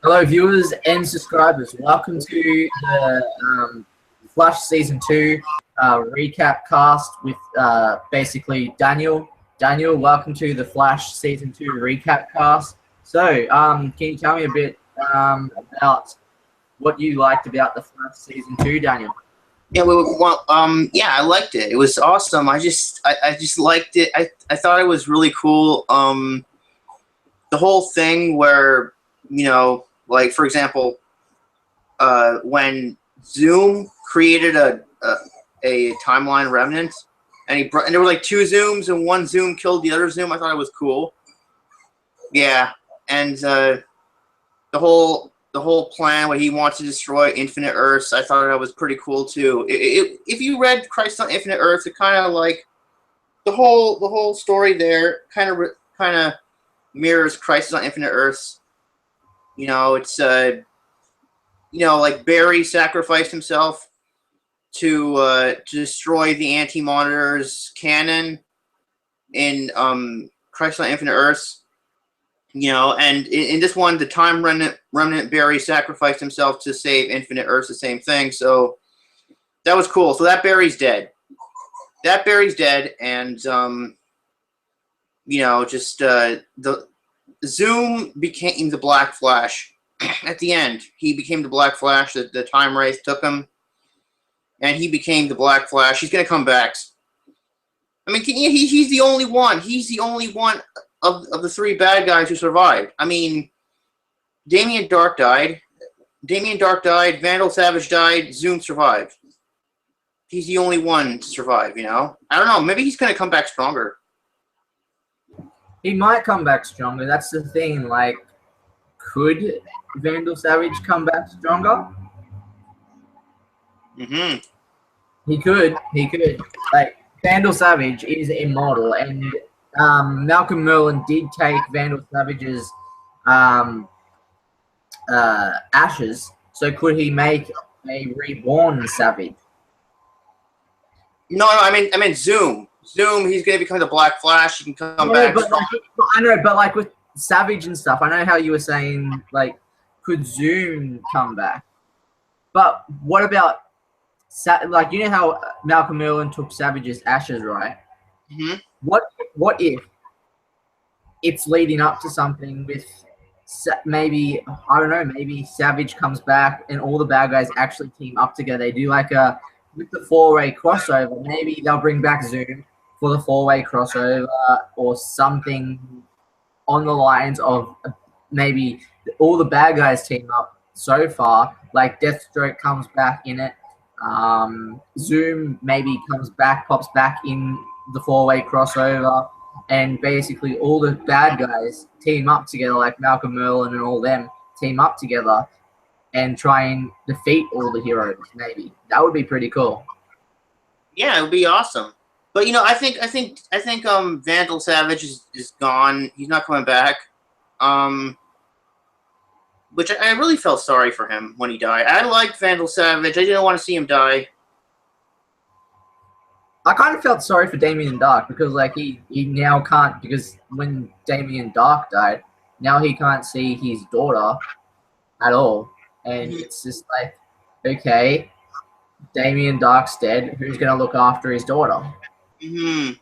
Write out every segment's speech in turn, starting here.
Hello, viewers and subscribers. Welcome to the Flash Season 2 recap cast with basically Daniel. Daniel, welcome to the Flash Season 2 recap cast. So, can you tell me a bit about what you liked about the Flash Season 2, Daniel? Yeah, I liked it. It was awesome. I just liked it. I thought it was really cool. The whole thing where, like for example, when Zoom created a timeline remnant, and there were like two Zooms, and one Zoom killed the other Zoom. I thought it was cool. Yeah, and the whole plan where he wants to destroy Infinite Earths, I thought that was pretty cool too. If you read Crisis on Infinite Earths, it kind of like the whole story there kind of mirrors Crisis on Infinite Earths. It's like Barry sacrificed himself to destroy the Anti-Monitor's cannon in Crisis on Infinite Earths. And in this one, the Time Remnant Barry sacrificed himself to save Infinite Earths, the same thing. So that was cool. So that Barry's dead. And the Zoom became the Black Flash. At the end, he became the Black Flash. The Time Wraith took him, and he became the Black Flash. He's gonna come back. I mean, he's the only one. He's the only one of the three bad guys who survived. I mean, Damien Dark died. Vandal Savage died. Zoom survived. He's the only one to survive, I don't know. Maybe he's going to come back stronger. He might come back stronger. That's the thing. Like, could Vandal Savage come back stronger? Mm-hmm. He could. Like, Vandal Savage is immortal, and Malcolm Merlyn did take Vandal Savage's ashes, so could he make a reborn Savage? No, I mean Zoom. He's going to become the Black Flash. He can come back. I know, but like with Savage and stuff, I know how you were saying, like, could Zoom come back? But what about, like, you know how Malcolm Merlyn took Savage's ashes, right? Mm-hmm. What if it's leading up to something with maybe, I don't know, maybe Savage comes back and all the bad guys actually team up together. They do like with the four-way crossover. Maybe they'll bring back Zoom for the four-way crossover or something on the lines of maybe all the bad guys team up so far. Like Deathstroke comes back in it. Zoom maybe pops back in the four-way crossover, and basically all the bad guys team up together, like Malcolm Merlyn and all them team up together and try and defeat all the heroes. Maybe that would be pretty cool. Yeah, it would be awesome. But I think Vandal Savage is gone. He's not coming back. Which I really felt sorry for him when he died. I liked Vandal Savage. I didn't want to see him die. I kind of felt sorry for Damien Dark because, like, he now can't, because when Damien Dark died, now he can't see his daughter at all. And it's just like, okay, Damien Dark's dead. Who's going to look after his daughter? Mm-hmm.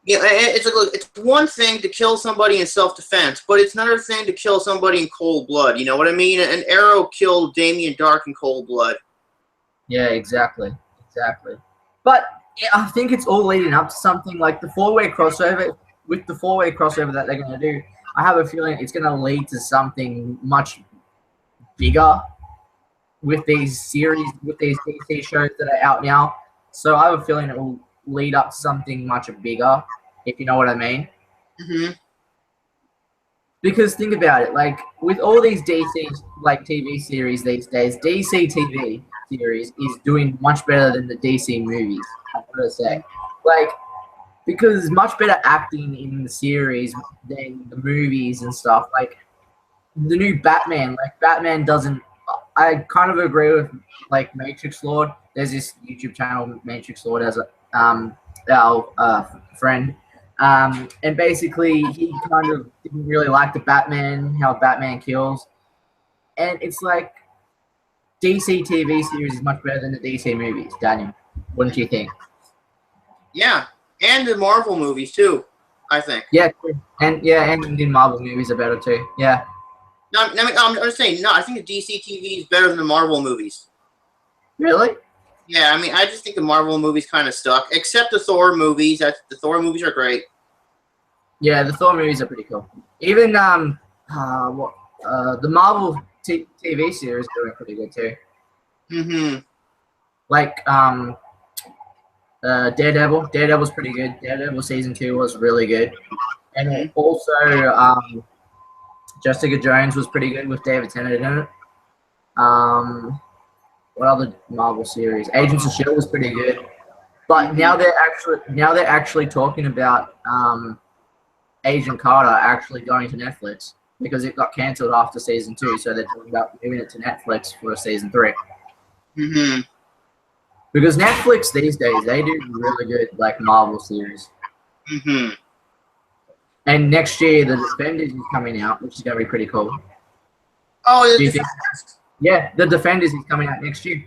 Yeah, it's one thing to kill somebody in self-defense, but it's another thing to kill somebody in cold blood. You know what I mean? An Arrow killed Damien Dark in cold blood. Yeah, exactly. But I think it's all leading up to something like the four-way crossover. With the four-way crossover that they're going to do, I have a feeling it's going to lead to something much bigger with these series, with these DC shows that are out now. So I have a feeling it will lead up to something much bigger, if you know what I mean. Mm-hmm. Because think about it, like with all these DC like TV series these days, DC TV series is doing much better than the DC movies, I've got to say. Like, because there's much better acting in the series than the movies and stuff. Like the new Batman, like Batman doesn't. I kind of agree with like Matrix Lord. There's this YouTube channel, Matrix Lord, as our friend. And basically, he kind of didn't really like the Batman, how Batman kills. And it's like DC TV series is much better than the DC movies, Daniel. Wouldn't you think? Yeah, and the Marvel movies too, I think. Yeah, and the Marvel movies are better too. Yeah. No, I'm just saying. No, I think the DC TV is better than the Marvel movies. Really? Yeah, I mean, I just think the Marvel movies kind of stuck, except the Thor movies. The Thor movies are great. Yeah, the Thor movies are pretty cool. Even the Marvel TV series are doing pretty good too. Mm-hmm. Like Daredevil. Daredevil's pretty good. Daredevil season 2 was really good, and also Jessica Jones was pretty good with David Tennant in it. What other Marvel series? Agents of S.H.I.E.L.D. was pretty good, but now they're actually talking about Agent Carter actually going to Netflix because it got cancelled after season 2, so they're talking about moving it to Netflix for season 3. Mm-hmm. Because Netflix these days, they do really good like Marvel series. Mm-hmm. And next year, The Defenders is coming out, which is going to be pretty cool. Oh, Do you think? Yeah, The Defenders is coming out next year.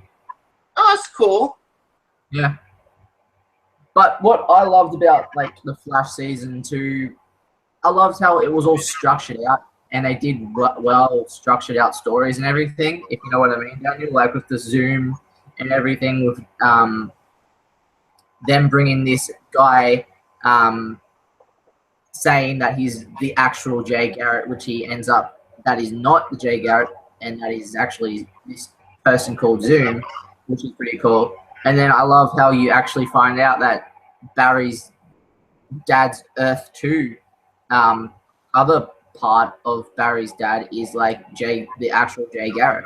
Oh, that's cool. Yeah. But what I loved about like the Flash season 2, I loved how it was all structured out, and they did well structured out stories and everything. If you know what I mean, Daniel, like with the Zoom and everything, with them bringing this guy saying that he's the actual Jay Garrick, which he ends up that is not the Jay Garrick, and that is actually this person called Zoom, which is pretty cool. And then I love how you actually find out that Barry's dad's Earth 2 other part of Barry's dad is like the actual Jay Garrick.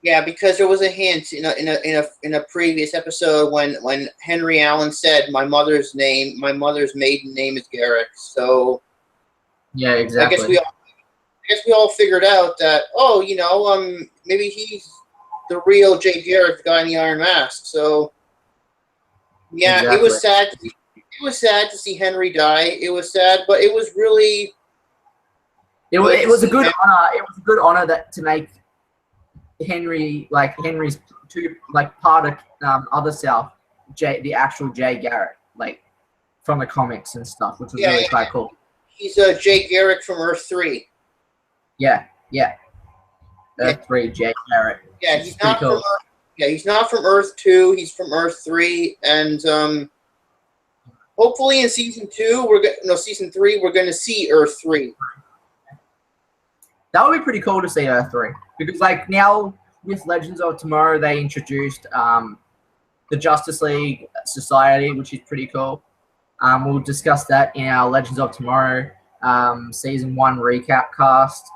Yeah, because there was a hint in a previous episode when Henry Allen said my mother's maiden name is Garrick. So yeah, exactly. I guess we all figured out that maybe he's the real Jay Garrick, the guy in the Iron Mask. So yeah, exactly. It was sad. It was sad to see Henry die. It was sad, but it was really. It was a good honor. It was a good honor to make Henry's part of Other South, the actual Jay Garrick, like from the comics and stuff, which was really quite cool. He's Jay Garrick from Earth 3. Yeah. Earth 3, Jay Garrick. Yeah, he's not cool. He's not from Earth 2. He's from Earth 3, and hopefully in season 3 we're gonna see Earth 3. That would be pretty cool to see Earth 3 because like now with Legends of Tomorrow they introduced the Justice League Society, which is pretty cool. We'll discuss that in our Legends of Tomorrow season 1 recap cast.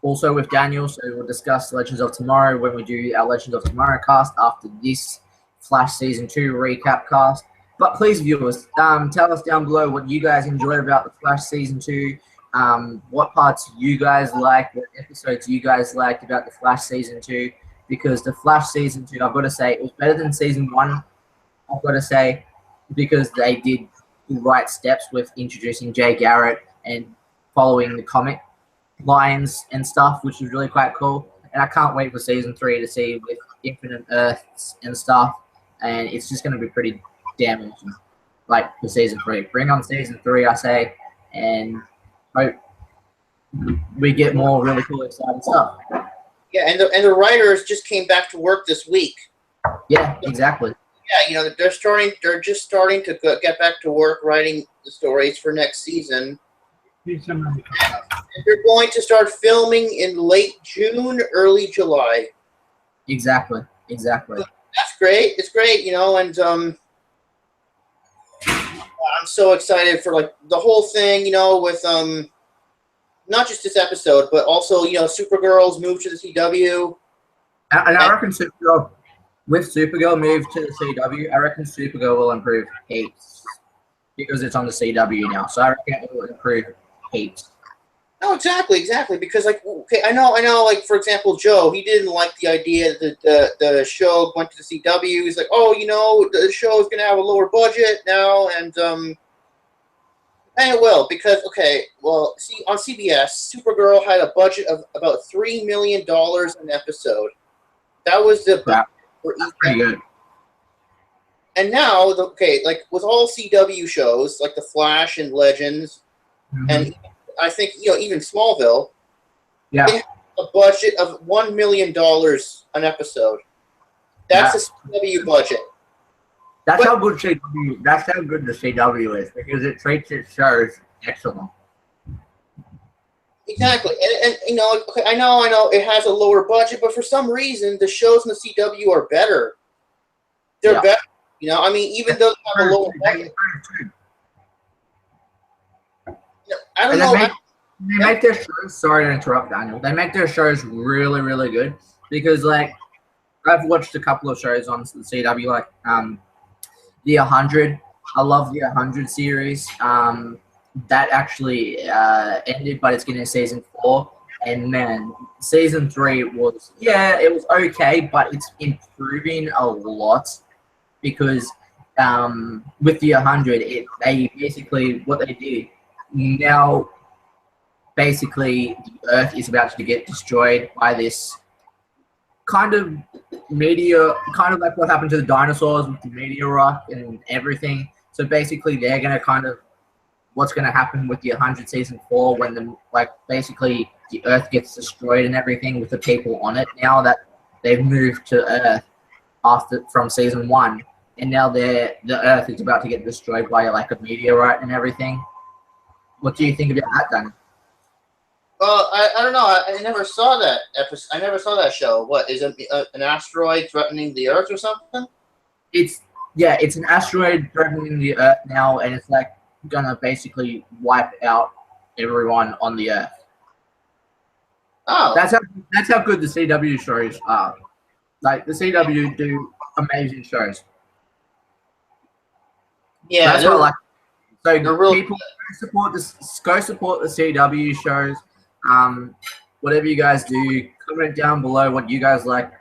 Also with Daniel, so we'll discuss Legends of Tomorrow when we do our Legends of Tomorrow cast after this Flash season 2 recap cast. But please, viewers, tell us down below what you guys enjoy about the Flash season 2. What parts you guys liked, what episodes you guys liked about the Flash season 2, because the Flash season 2, I've got to say, it was better than season 1, I've got to say, because they did the right steps with introducing Jay Garrick and following the comic lines and stuff, which was really quite cool. And I can't wait for season 3 to see with Infinite Earths and stuff, and it's just going to be pretty damn awesome. Like for season 3, bring on season 3, I say, and hope we get more really cool, exciting stuff. Yeah, and the writers just came back to work this week. Yeah, exactly. Yeah, they're just starting to get back to work writing the stories for next season. And they're going to start filming in late June, early July. Exactly. That's great. It's great, and I'm so excited for like the whole thing, with not just this episode, but also Supergirl's move to the CW. And I reckon Supergirl moved to the CW, I reckon Supergirl will improve heaps because it's on the CW now. So I reckon it will improve heaps. No, exactly. Because I know. Like for example, Joe, he didn't like the idea that the show went to the CW. He's like, the show is gonna have a lower budget now, and And it will because see on CBS, Supergirl had a budget of about $3 million an episode. That was the budget for each Pretty good. And now, like with all CW shows, like The Flash and Legends, and I think even Smallville, Yeah. they have a budget of $1 million an episode. That's the CW budget. That's how good CW. That's how good the CW is because it treats its shows excellent. Exactly, and I know it has a lower budget, but for some reason the shows in the CW are better. They're better. I mean, even though they have a lower budget. I don't know. They make their shows. Sorry to interrupt, Daniel. They make their shows really, really good because, like, I've watched a couple of shows on the CW, like the 100. I love the 100 series. That actually ended, but it's getting a season 4. And man, season 3 was it was okay, but it's improving a lot because with the 100, they basically what they did now. Basically, the Earth is about to get destroyed by this kind of meteor, kind of like what happened to the dinosaurs with the meteorite and everything. So basically, they're going to what's going to happen with the 100 season 4 when basically the Earth gets destroyed and everything with the people on it. Now that they've moved to Earth from season 1, and now the Earth is about to get destroyed by like a meteorite and everything. What do you think about that, Dan? Well, I don't know. I never saw that episode. I never saw that show. What is it? An asteroid threatening the Earth or something? It's an asteroid threatening the Earth now, and it's like gonna basically wipe out everyone on the Earth. Oh, that's how good the CW shows are. Like the CW do amazing shows. Yeah, that's what I like. So people go support the CW shows. Whatever you guys do, comment down below what you guys like,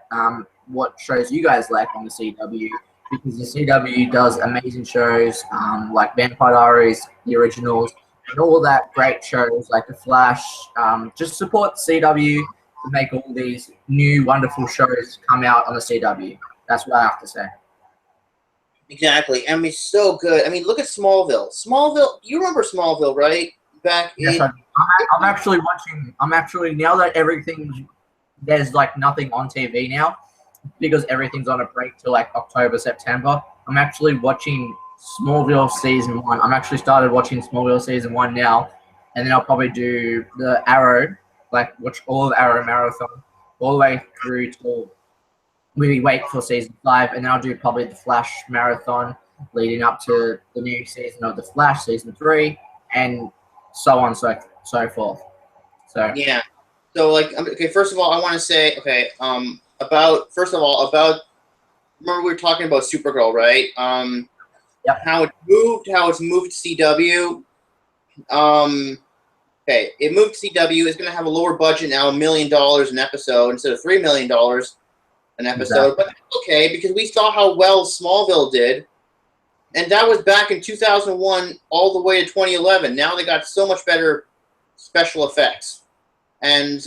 what shows you guys like on the CW, because the CW does amazing shows, like Vampire Diaries, the originals, and all that great shows like The Flash. Just support CW to make all these new wonderful shows come out on the CW. That's what I have to say. Exactly. I mean, so good. I mean, look at Smallville. You remember Smallville, right? I'm actually watching. Now that there's like nothing on TV now because everything's on a break till like October, September. I'm actually watching Smallville season 1. I'm actually started watching Smallville season 1 now, and then I'll probably do the Arrow, like watch all of Arrow marathon all the way through till we wait for season 5, and then I'll do probably the Flash marathon leading up to the new season of the Flash, season 3, and so on, so forth. So yeah. So first of all, I want to say about remember we were talking about Supergirl, right? Yep. How it's moved to CW. It moved to CW. It's going to have a lower budget now, $1 million an episode instead of $3 million an episode. Exactly. But okay, because we saw how well Smallville did. And that was back in 2001 all the way to 2011. Now they got so much better special effects. And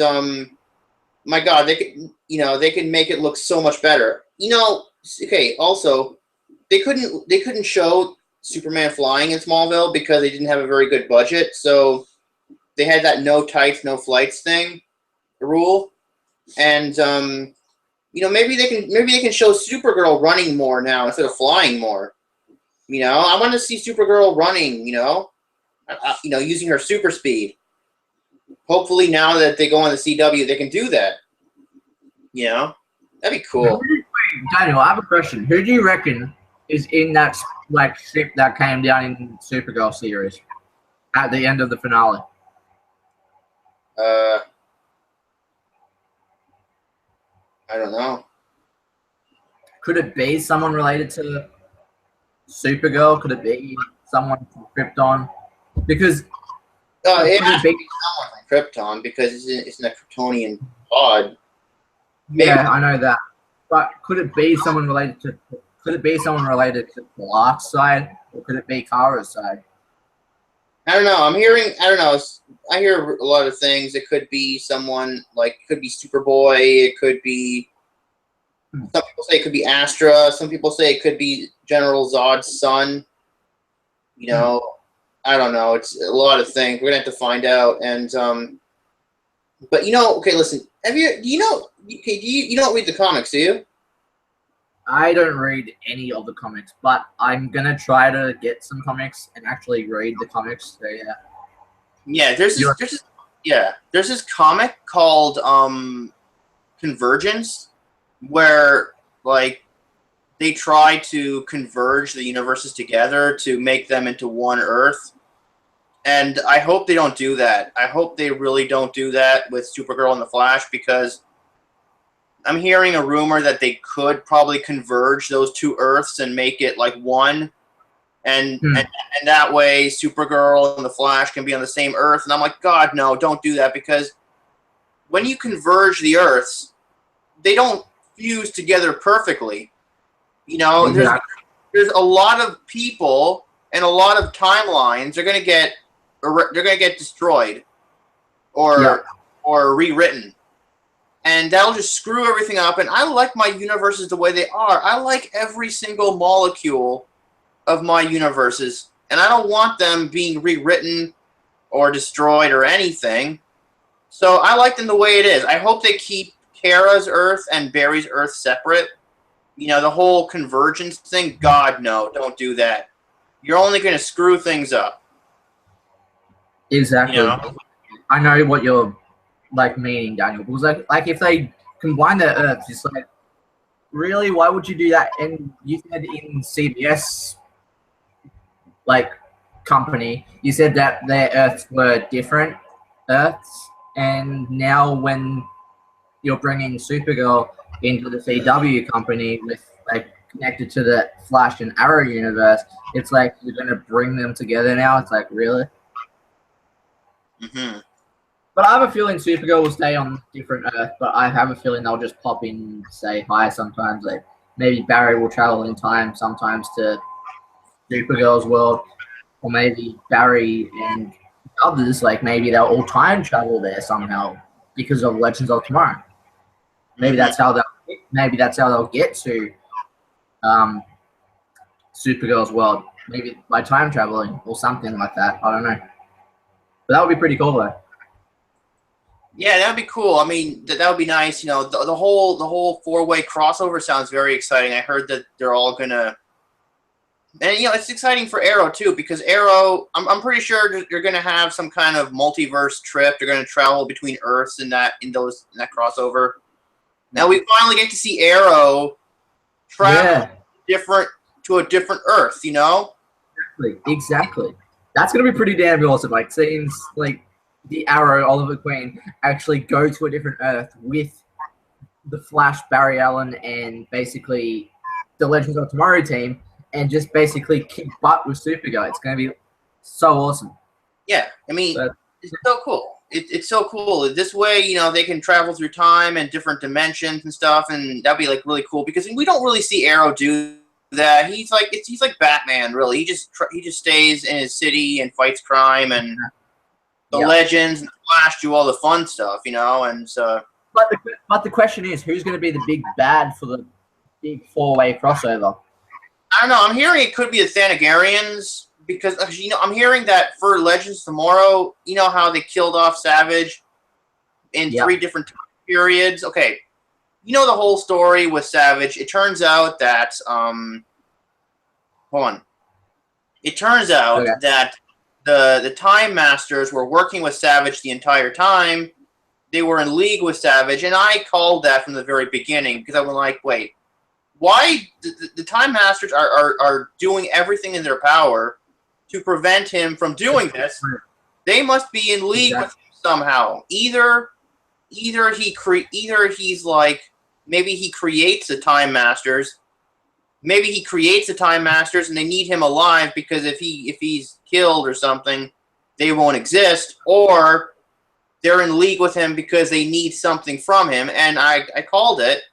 my God, they can make it look so much better. Also they couldn't show Superman flying in Smallville because they didn't have a very good budget. So they had that no tights, no flights thing, the rule. And maybe they can show Supergirl running more now instead of flying more. I want to see Supergirl running, using her super speed. Hopefully now that they go on the CW, they can do that. That'd be cool. Daniel, I have a question. Who do you reckon is in that ship that came down in Supergirl series at the end of the finale? I don't know. Could it be someone related to Supergirl? Could it be someone from Krypton? Because it has to be someone from Krypton because it's in a Kryptonian pod. Maybe. Yeah, I know that. But could it be someone related to? Could it be someone related to Clark's side, or could it be Kara's side? I don't know. I'm hearing. I don't know. I hear a lot of things. It could be someone like. It could be Superboy. It could be. Some people say it could be Astra. Some people say it could be General Zod's son. You know, I don't know. It's a lot of things. We're gonna have to find out. And but okay. Listen. Have you? Do you know? Okay. You don't read the comics, do you? I don't read any of the comics, but I'm gonna try to get some comics and actually read the comics. So yeah. Yeah. There's this comic called Convergence, where like they try to converge the universes together to make them into one Earth. And I hope they don't do that. I hope they really don't do that with Supergirl and the Flash, because I'm hearing a rumor that they could probably converge those two Earths and make it like one. And that way Supergirl and the Flash can be on the same Earth. And I'm like, God, no, don't do that, because when you converge the Earths, they don't fuse together perfectly. Exactly. There's a lot of people and a lot of timelines are going to get destroyed or rewritten, and that'll just screw everything up. And I like my universes the way they are. I like every single molecule of my universes, and I don't want them being rewritten or destroyed or anything. So I like them the way it is. I hope they keep Kara's Earth and Barry's Earth separate. The whole convergence thing, God, no, don't do that. You're only going to screw things up. Exactly. I know what you're like meaning, Daniel. Because like if they combine their Earths, it's like, really, why would you do that? And you said in CBS like company, you said that their Earths were different Earths, and now when you're bringing Supergirl into the CW company with like connected to the Flash and Arrow universe, it's like you're gonna bring them together now. It's like, really? Mm-hmm. But I have a feeling Supergirl will stay on different Earth, but I have a feeling they'll just pop in, say hi sometimes. Like maybe Barry will travel in time sometimes to Supergirl's world, or maybe Barry and others, like maybe they'll all time travel there somehow because of Legends of Tomorrow. Maybe that's how they'll get to Supergirl's world. Maybe by time traveling or something like that. I don't know. But that would be pretty cool, though. Yeah, that'd be cool. I mean, that would be nice. The whole 4-way crossover sounds very exciting. I heard that they're all gonna, and it's exciting for Arrow too, because Arrow, I'm pretty sure you're gonna have some kind of multiverse trip. They're gonna travel between Earths in that crossover. Now we finally get to see Arrow travel to a different Earth. Exactly. That's gonna be pretty damn awesome. Like seeing like the Arrow, Oliver Queen actually go to a different Earth with the Flash, Barry Allen, and basically the Legends of Tomorrow team, and just basically kick butt with Supergirl. It's gonna be so awesome. Yeah, I mean, it's so cool. It's so cool. This way, they can travel through time and different dimensions and stuff, and that'd be like really cool, because we don't really see Arrow do that. He's like Batman, really. He just stays in his city and fights crime, and the Legends and the Flash do all the fun stuff, and so. But the question is, who's going to be the big bad for the big 4-way crossover? I don't know. I'm hearing it could be the Thanagarians, because I'm hearing that for Legends Tomorrow, how they killed off Savage in 3 different time periods. Okay, the whole story with Savage. It turns out that hold on. It turns out that the Time Masters were working with Savage the entire time. They were in league with Savage, and I called that from the very beginning, because I was like, wait, why the Time Masters are doing everything in their power to prevent him from doing this? They must be in league with him somehow. Either he's like, maybe he creates the Time Masters. Maybe he creates the Time Masters and they need him alive, because if he's killed or something, they won't exist. Or they're in league with him because they need something from him. And I called it,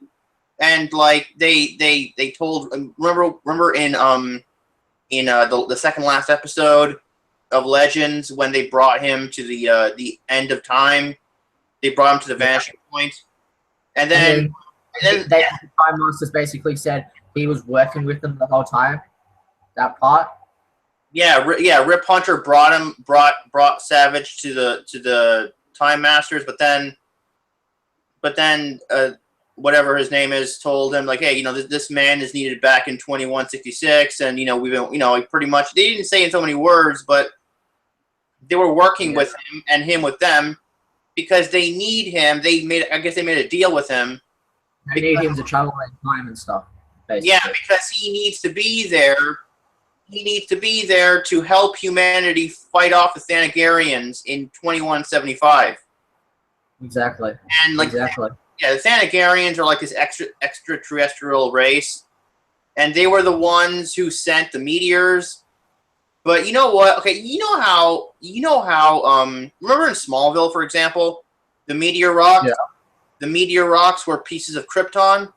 and like they told, remember in the second last episode, of Legends when they brought him to the end of time. They brought him to the vanishing point, and then the Time Masters basically said he was working with them the whole time. That part. Yeah, Rip Hunter brought Savage to the Time Masters, but then whatever his name is told him, like, hey, you know, this man is needed back in 2166, and, you know, we've been, you know, like, pretty much, they didn't say in so many words, but they were working with him and him with them because they need him. I guess they made a deal with him. They need him to travel in time and stuff, basically. Yeah, because he needs to be there. He needs to be there to help humanity fight off the Thanagarians in 2175. Exactly. And, like, exactly. Yeah, the Thanagarians are like this extraterrestrial race, and they were the ones who sent the meteors. But you know what? Okay, you know how remember in Smallville, for example, the meteor rocks? Yeah. The meteor rocks were pieces of Krypton?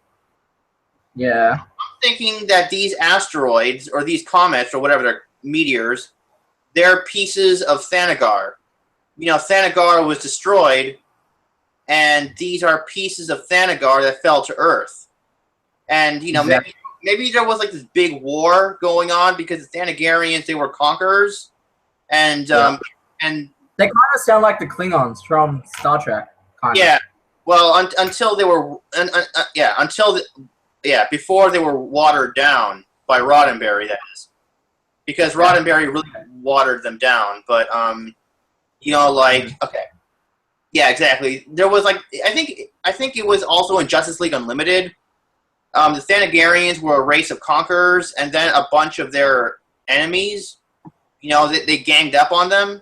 Yeah. I'm thinking that these asteroids, or these comets, or whatever they're meteors, they're pieces of Thanagar. You know, Thanagar was destroyed, and these are pieces of Thanagar that fell to Earth. And, you know, exactly. maybe there was, like, this big war going on because the Thanagarians, they were conquerors. And, and they kind of sound like the Klingons from Star Trek, kind of. Yeah. Well, until they were, before they were watered down by Roddenberry, that is. Because Roddenberry really watered them down. But, you know, like, okay. Yeah, exactly. There was, like, I think it was also in Justice League Unlimited. The Thanagarians were a race of conquerors, and then a bunch of their enemies, you know, they ganged up on them.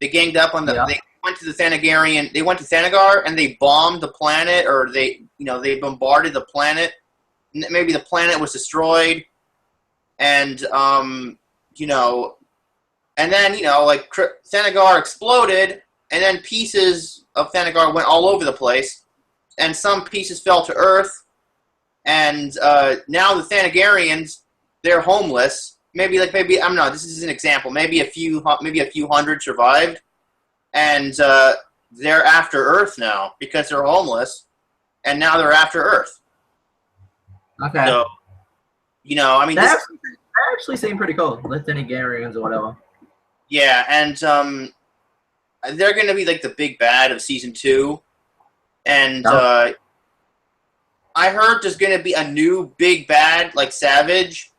They ganged up on them. Yeah. They went to the Thanagarian. They went to Thanagar, and they bombed the planet, or they bombarded the planet. Maybe the planet was destroyed, and you know, and then, you know, like, Thanagar exploded. And then pieces of Thanagar went all over the place, and some pieces fell to Earth. And now the Thanagarians, they're homeless. Maybe I'm not. This is an example. Maybe a few hundred survived, and they're after Earth now because they're homeless, and now they're after Earth. Okay. So, you know, I mean, that actually seem pretty cool. The Thanagarians or whatever. Yeah, and they're going to be, like, the big bad of Season 2. And I heard there's going to be a new big bad, like Savage.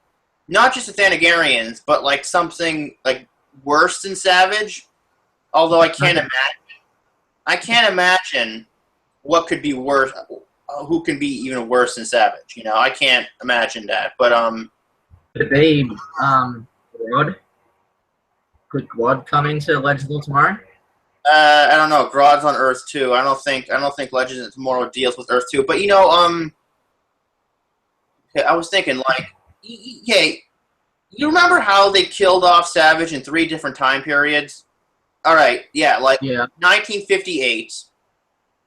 Not just the Thanagarians, but, like, something, like, worse than Savage. Although I can't imagine what could be worse, who can be even worse than Savage. You know, I can't imagine that. But, could it be, Grodd? Could Grodd come into Legends tomorrow? I don't know. Grodd's on Earth 2. I don't think Legends of Tomorrow deals with Earth 2. But, you know, okay, I was thinking, like, hey, you remember how they killed off Savage in 3 different time periods? All right, yeah, like 1958.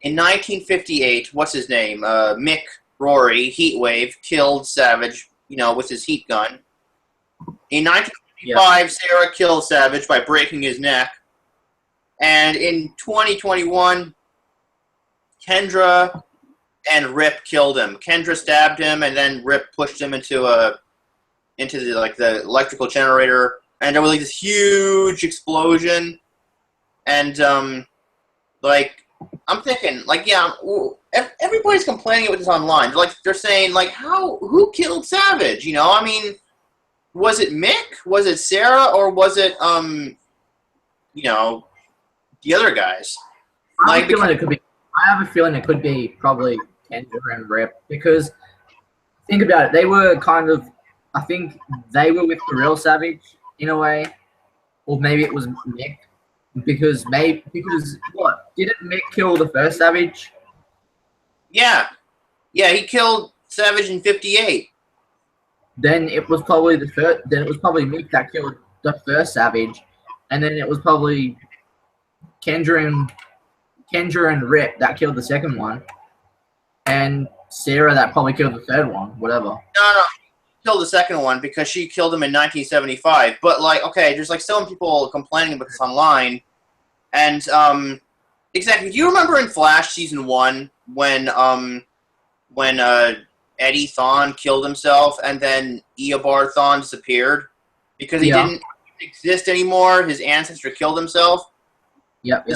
In 1958, what's his name? Mick Rory, Heatwave, killed Savage, you know, with his heat gun. In 1955, Sarah killed Savage by breaking his neck. And in 2021, Kendra and Rip killed him. Kendra stabbed him, and then Rip pushed him into the electrical generator, and there was, like, this huge explosion. And like, I'm thinking, like, yeah, everybody's complaining with this online. Like, they're saying, like, who killed Savage? You know, I mean, was it Mick? Was it Sarah? Or was it you know, the other guys? I have a feeling it could be probably Kendra and Rip, because think about it, they were kind of, I think they were with the real Savage in a way, or maybe it was Mick, because what, didn't Mick kill the first Savage? Yeah, he killed Savage in 58. Then it was probably Mick that killed the first Savage, and then it was probably Kendra and Rip that killed the second one, and Sarah that probably killed the third one, whatever. No. kill the second one because she killed him in 1975. But like, okay, there's like some people complaining about this online, and exactly. Do you remember in Flash season 1 when Eddie Thawne killed himself and then Eobard Thawne disappeared because he didn't exist anymore? His ancestor killed himself. Yep.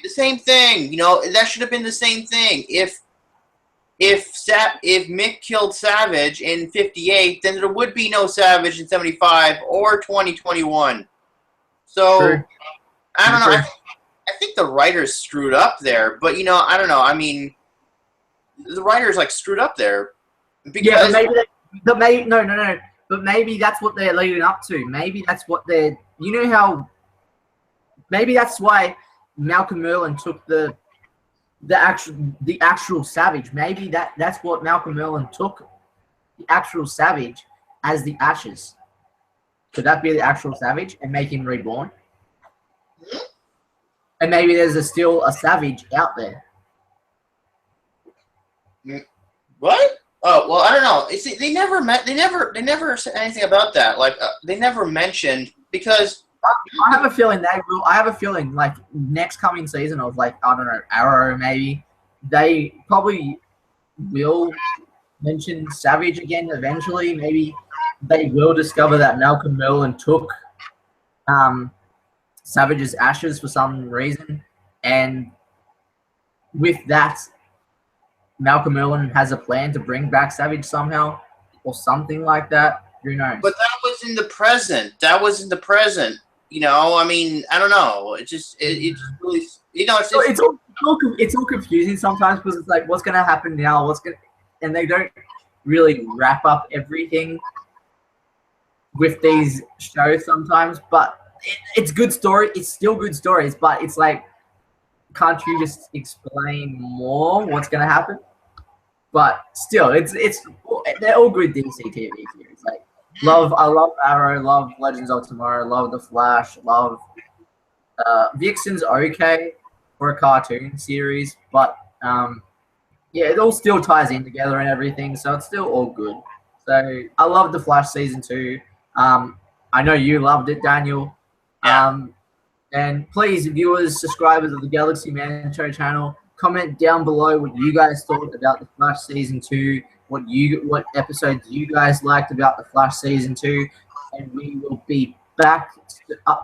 The same thing. You know, that should have been the same thing. If Mick killed Savage in 58, then there would be no Savage in 75 or 2021. So, True. I don't know. I think the writers screwed up there. But, you know, I don't know. I mean, the writers, like, screwed up there. Because But maybe that's what they're leading up to. Maybe that's what they're... You know how... Maybe that's why Malcolm Merlyn took the actual Savage. Maybe that's what Malcolm Merlyn took, the actual Savage, as the Ashes. Could that be the actual Savage and make him reborn? And maybe there's still a Savage out there. What? Oh well, I don't know. See, they never said anything about that. Like they never mentioned because. I have a feeling they will. I have a feeling like next coming season of like I don't know Arrow maybe they probably will mention Savage again eventually. Maybe they will discover that Malcolm Merlyn took Savage's ashes for some reason, and with that, Malcolm Merlyn has a plan to bring back Savage somehow or something like that. Who knows? But that was in the present. You know, I mean, I don't know. It just really, you know, it's all confusing sometimes because it's like, what's gonna happen now? And they don't really wrap up everything with these shows sometimes. But it's good story. It's still good stories, but it's like, can't you just explain more what's gonna happen? But still, they're all good DC TV series. Like. I love Arrow, love Legends of Tomorrow, love The Flash, love Vixen's okay for a cartoon series, but yeah, it all still ties in together and everything, so it's still all good. So I love The Flash season 2. I know you loved it, Daniel. And please, viewers, subscribers of the Galaxy Man Show channel, comment down below what you guys thought about The Flash season 2. What episodes you guys liked about The Flash season 2, and we will be back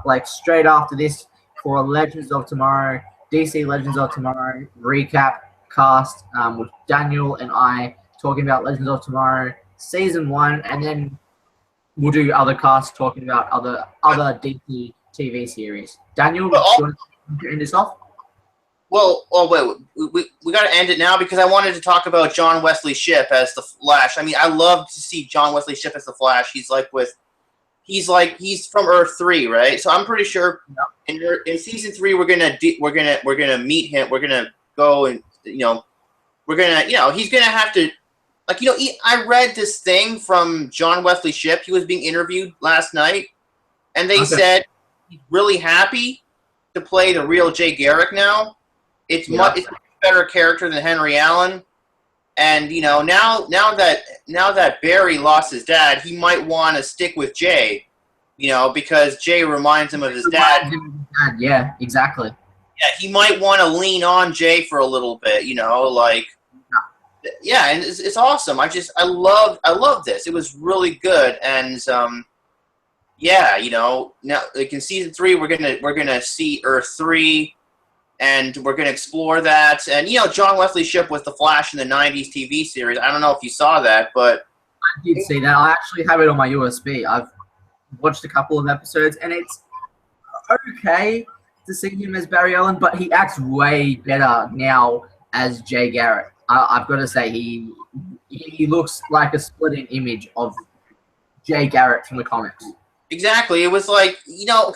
like straight after this for Legends of Tomorrow, DC Legends of Tomorrow recap cast with Daniel and I talking about Legends of Tomorrow season 1, and then we'll do other casts talking about other DC TV series. Daniel, do you want to end this off? Well, wait, we got to end it now because I wanted to talk about John Wesley Shipp as the Flash. I mean, I love to see John Wesley Shipp as the Flash. He's from Earth 3, right? So I'm pretty sure in season 3 we're gonna meet him. We're gonna go and he's gonna have to I read this thing from John Wesley Shipp. He was being interviewed last night, and they said he's really happy to play the real Jay Garrick now. It's a much better character than Henry Allen, and now that Barry lost his dad, he might want to stick with Jay, because Jay reminds him of his dad. Yeah, exactly. Yeah, he might want to lean on Jay for a little bit, and it's awesome. I love this. It was really good, and now like in season 3 we're gonna see Earth 3. And we're going to explore that. And, John Wesley Shipp was the Flash in the 90s TV series. I don't know if you saw that, but... I did see that. I actually have it on my USB. I've watched a couple of episodes, and it's okay to see him as Barry Allen, but he acts way better now as Jay Garrick. I've got to say, he looks like a splitting image of Jay Garrick from the comics. Exactly. It was like, I know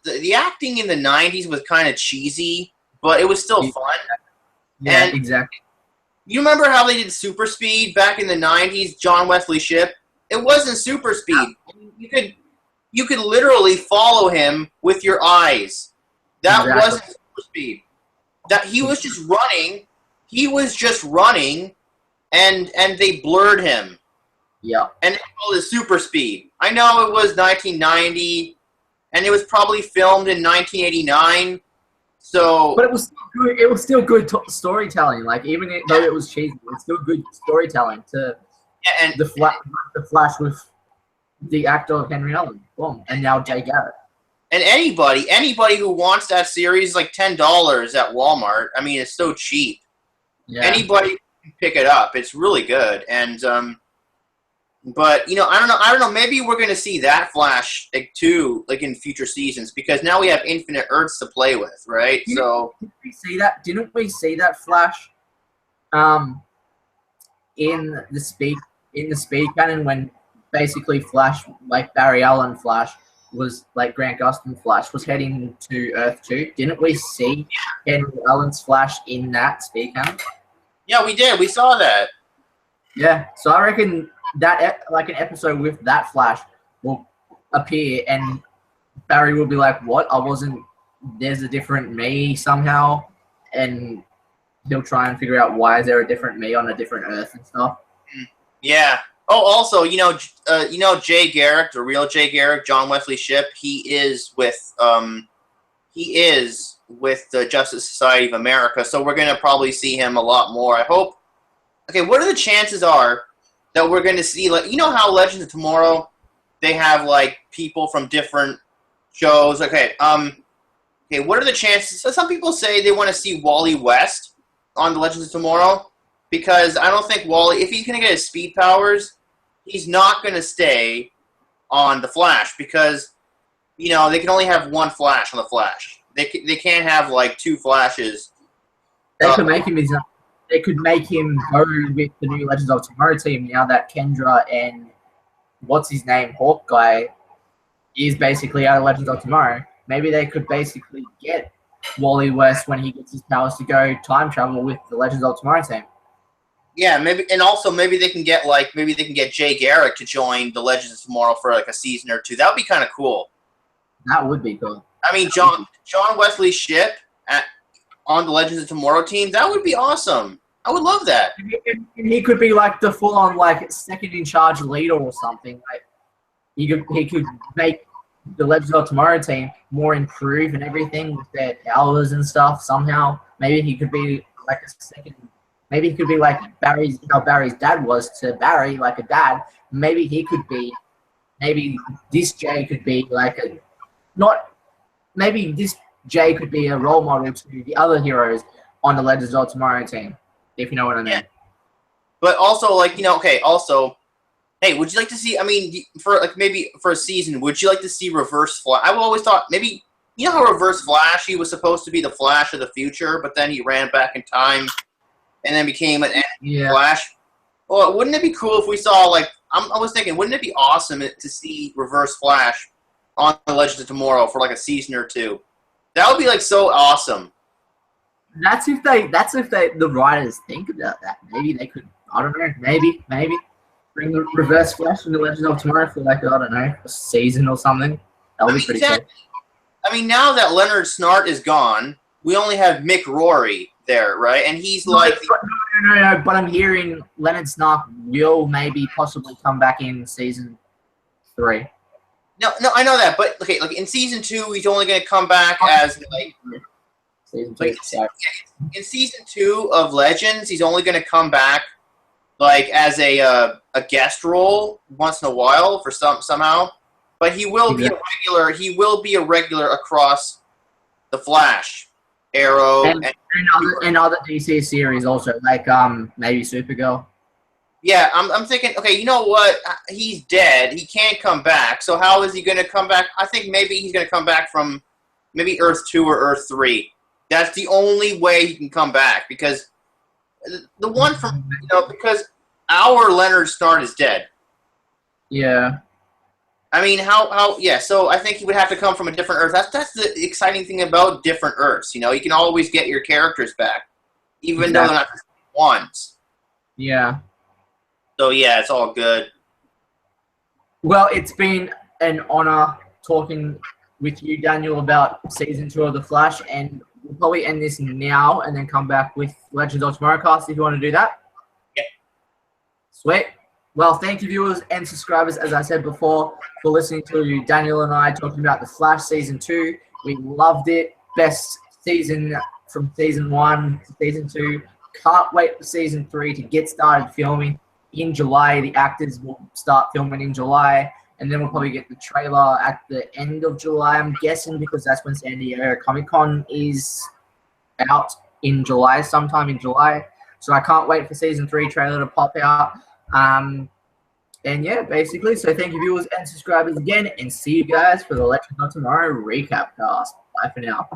the acting in the 90s was kind of cheesy, but it was still fun. Yeah, and exactly. You remember how they did Super Speed back in the 90s, John Wesley Shipp? It wasn't Super Speed. You could literally follow him with your eyes. That wasn't Super Speed. That he was just running. He was just running, and they blurred him. Yeah. And they called it Super Speed. I know it was 1990, and it was probably filmed in 1989. So, But it was still good. It was still good storytelling. Like though it was cheesy, it was still good storytelling. To yeah, and the Flash with the actor of Henry Allen, boom, and now Jay Garrick. And anybody who wants that series is like $10 at Walmart. I mean, it's so cheap. Yeah. Anybody can pick it up. It's really good. And but I don't know. Maybe we're gonna see that Flash too, like in future seasons, because now we have infinite Earths to play with, right? So didn't we see that? Didn't we see that Flash? In the speed canon when basically Flash, like Barry Allen Flash, was like Grant Gustin Flash, was heading to Earth 2. Didn't we see Henry Allen's Flash in that speed canon? yeah, we did. We saw that. Yeah, so I reckon that like an episode with that Flash will appear, and Barry will be like, "What? I wasn't. There's a different me somehow," and he'll try and figure out why is there a different me on a different Earth and stuff. Yeah. Oh, also, Jay Garrick, the real Jay Garrick, John Wesley Shipp, he is with the Justice Society of America, so we're gonna probably see him a lot more. I hope. Okay, what are the chances are that we're gonna see, like, how Legends of Tomorrow, they have like people from different shows. Okay, what are the chances? So some people say they want to see Wally West on the Legends of Tomorrow, because I don't think Wally, if he's gonna get his speed powers, he's not going to stay on the Flash, because, they can only have one Flash on the Flash. They can't have like two Flashes. They could make him go with the new Legends of Tomorrow team now that Kendra and what's his name, Hawkeye, is basically out of Legends of Tomorrow. Maybe they could basically get Wally West when he gets his powers to go time travel with the Legends of Tomorrow team. Yeah, maybe, and also maybe they can get Jay Garrick to join the Legends of Tomorrow for like a season or two. That would be kind of cool. That would be cool. I mean, John Wesley Shipp on the Legends of Tomorrow team, that would be awesome. I would love that. He could be like the full-on like second in charge leader or something. Like he could make the Legends of Tomorrow team more improved and everything with their powers and stuff. Somehow, maybe he could be like a second. Maybe he could be like how Barry's dad was to Barry, like a dad. Maybe this Jay could be like maybe this Jay could be a role model to the other heroes on the Legends of Tomorrow team, if you know what I mean. Yeah. But also, also, hey, would you like to see, maybe for a season, would you like to see Reverse Flash? I've always thought maybe, how Reverse Flash, he was supposed to be the Flash of the future, but then he ran back in time and then became an Flash. Well, wouldn't it be cool if we saw, I was thinking, wouldn't it be awesome to see Reverse Flash on the Legends of Tomorrow for a season or two? That would be so awesome. That's if the writers think about that. Maybe they could, I don't know, maybe bring the Reverse Flash in the Legends of Tomorrow for I don't know, a season or something. That would be pretty cool. Now that Leonard Snart is gone, we only have Mick Rory there, right? And he's No, but I'm hearing Leonard Snart will maybe possibly come back in season 3. No, I know that, but okay, in season 2, he's only going to come back as season 2. In season 2 of Legends, he's only going to come back as a guest role once in a while for somehow, but he will be a regular. He will be a regular across the Flash, Arrow, and other DC series also, maybe Supergirl. Yeah, I'm thinking, okay, you know what? He's dead. He can't come back. So how is he going to come back? I think maybe he's going to come back from maybe Earth 2 or Earth 3. That's the only way he can come back, because the one from, because our Leonard Snart is dead. Yeah. So I think he would have to come from a different Earth. That's the exciting thing about different Earths. You can always get your characters back, even though they're not the same ones. Yeah. So, yeah, it's all good. Well, it's been an honor talking with you, Daniel, about season 2 of The Flash, and we'll probably end this now and then come back with Legends of Tomorrow cast if you want to do that. Yeah. Sweet. Well, thank you, viewers and subscribers, as I said before, for listening to Daniel and I talking about The Flash Season 2. We loved it. Best season from Season 1 to Season 2. Can't wait for Season 3 to get started filming in July. The actors will start filming in July, and then we'll probably get the trailer at the end of July, I'm guessing, because that's when San Diego Comic-Con is out in July, sometime in July. So I can't wait for Season 3 trailer to pop out. And yeah, basically, so thank you, viewers and subscribers again, and see you guys for the Legends of Tomorrow recap cast. Bye for now.